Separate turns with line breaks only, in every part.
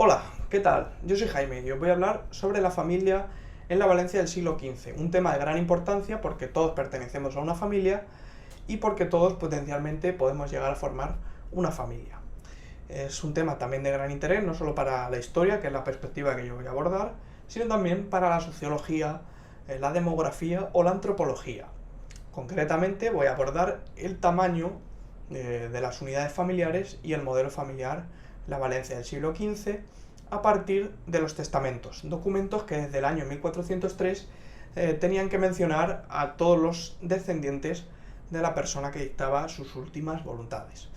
Hola, ¿qué tal? Yo soy Jaime y os voy a hablar sobre la familia en la Valencia del siglo XV, un tema de gran importancia porque todos pertenecemos a una familia y porque todos potencialmente podemos llegar a formar una familia. Es un tema también de gran interés, no solo para la historia, que es la perspectiva que yo voy a abordar, sino también para la sociología, la demografía o la antropología. Concretamente voy a abordar el tamaño de las unidades familiares y el modelo familiar en la Valencia del siglo XV a partir de los testamentos, documentos que desde el año 1403 tenían que mencionar a todos los descendientes de la persona que dictaba sus últimas voluntades.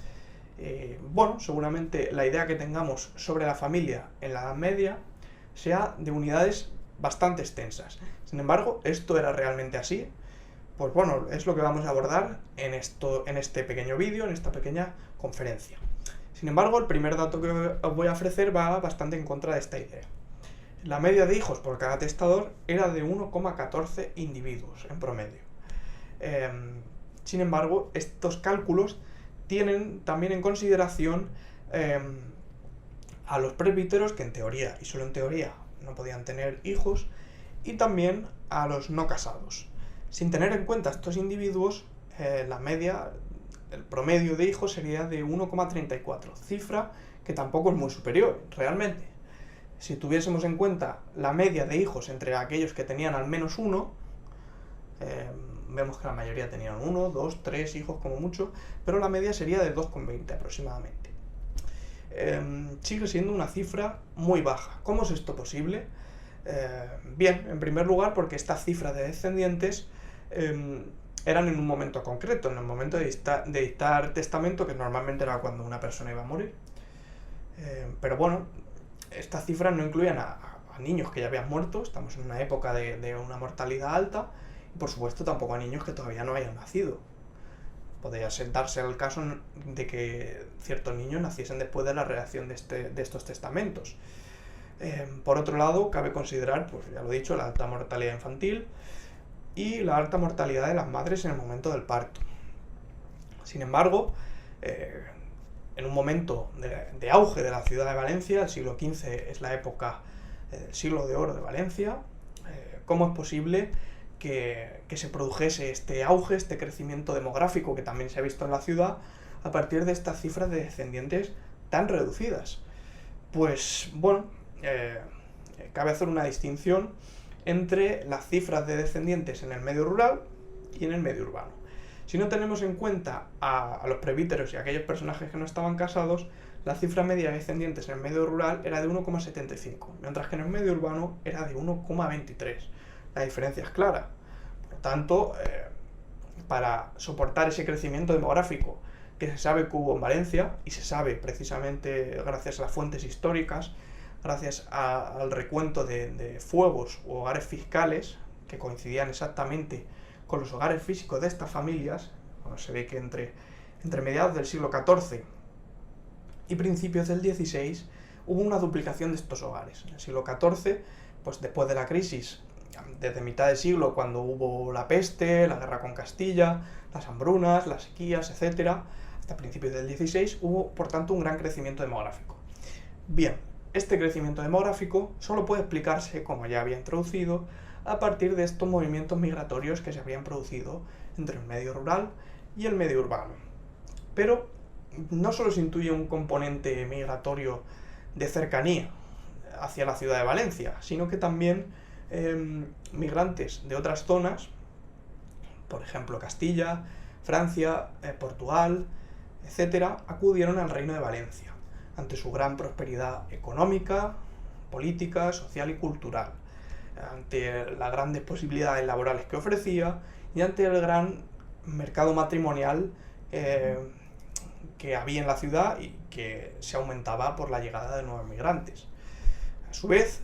Seguramente la idea que tengamos sobre la familia en la Edad Media sea de unidades bastante extensas. Sin embargo, ¿esto era realmente así? Pues bueno, es lo que vamos a abordar en este pequeño vídeo, en esta pequeña conferencia. Sin embargo, el primer dato que os voy a ofrecer va bastante en contra de esta idea. La media de hijos por cada testador era de 1,14 individuos en promedio. Sin embargo, estos cálculos tienen también en consideración a los presbíteros que en teoría, y solo en teoría, no podían tener hijos, y también a los no casados. Sin tener en cuenta estos individuos, la media, el promedio de hijos sería de 1,34, cifra que tampoco es muy superior, realmente. Si tuviésemos en cuenta la media de hijos entre aquellos que tenían al menos uno, vemos que la mayoría tenían 1, 2, 3 hijos como mucho, pero la media sería de 2,20 aproximadamente. Sigue siendo una cifra muy baja. ¿Cómo es esto posible? Bien, en primer lugar porque estas cifras de descendientes eran en un momento concreto, en el momento de dictar testamento, que normalmente era cuando una persona iba a morir. Pero bueno, estas cifras no incluían a niños que ya habían muerto, estamos en una época de una mortalidad alta, y por supuesto tampoco a niños que todavía no habían nacido. Podría darse el caso de que ciertos niños naciesen después de la redacción de estos testamentos. Por otro lado, cabe considerar, pues ya lo he dicho, la alta mortalidad infantil y la alta mortalidad de las madres en el momento del parto. Sin embargo, en un momento de auge de la ciudad de Valencia, el siglo XV es la época del siglo de oro de Valencia, ¿cómo es posible que se produjese este auge, este crecimiento demográfico que también se ha visto en la ciudad a partir de estas cifras de descendientes tan reducidas? Pues bueno, cabe hacer una distinción entre las cifras de descendientes en el medio rural y en el medio urbano. Si no tenemos en cuenta a los presbíteros y a aquellos personajes que no estaban casados, la cifra media de descendientes en el medio rural era de 1,75, mientras que en el medio urbano era de 1,23. La diferencia es clara. Por tanto, para soportar ese crecimiento demográfico que se sabe que hubo en Valencia, y se sabe precisamente gracias a las fuentes históricas, gracias al recuento de fuegos u hogares fiscales que coincidían exactamente con los hogares físicos de estas familias. Bueno, se ve que entre mediados del siglo XIV y principios del XVI hubo una duplicación de estos hogares. En el siglo XIV, pues después de la crisis, desde mitad del siglo, cuando hubo la peste, la guerra con Castilla, las hambrunas, las sequías, etc., hasta principios del XVI hubo, por tanto, un gran crecimiento demográfico. Bien, este crecimiento demográfico solo puede explicarse, como ya había introducido, a partir de estos movimientos migratorios que se habrían producido entre el medio rural y el medio urbano. Pero no solo se intuye un componente migratorio de cercanía hacia la ciudad de Valencia, sino que también migrantes de otras zonas, por ejemplo Castilla, Francia, Portugal, etc., acudieron al Reino de Valencia ante su gran prosperidad económica, política, social y cultural, ante las grandes posibilidades laborales que ofrecía y ante el gran mercado matrimonial que había en la ciudad y que se aumentaba por la llegada de nuevos migrantes. A su vez,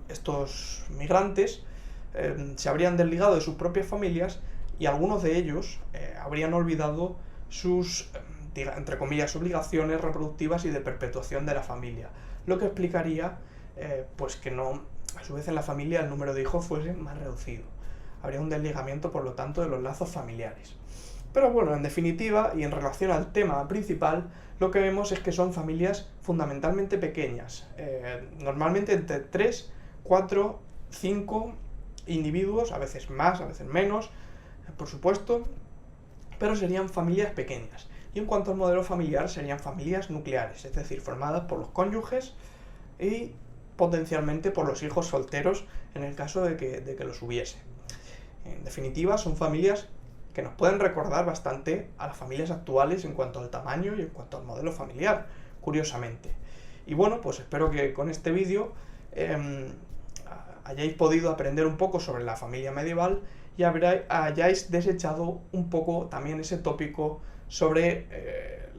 estos migrantes se habrían desligado de sus propias familias y algunos de ellos habrían olvidado sus, entre comillas, obligaciones reproductivas y de perpetuación de la familia, lo que explicaría pues que no, a su vez en la familia el número de hijos fuese más reducido. Habría un desligamiento, por lo tanto, de los lazos familiares. Pero bueno, en definitiva, y en relación al tema principal, lo que vemos es que son familias fundamentalmente pequeñas, normalmente entre 3, 4, 5 individuos, a veces más, a veces menos, por supuesto, pero serían familias pequeñas. Y en cuanto al modelo familiar, serían familias nucleares, es decir, formadas por los cónyuges y potencialmente por los hijos solteros en el caso de que los hubiese. En definitiva, son familias que nos pueden recordar bastante a las familias actuales en cuanto al tamaño y en cuanto al modelo familiar, curiosamente. Y bueno, pues espero que con este vídeo hayáis podido aprender un poco sobre la familia medieval y hayáis desechado un poco también ese tópico sobre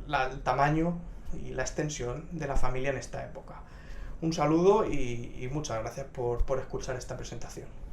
el tamaño y la extensión de la familia en esta época. Un saludo y muchas gracias por escuchar esta presentación.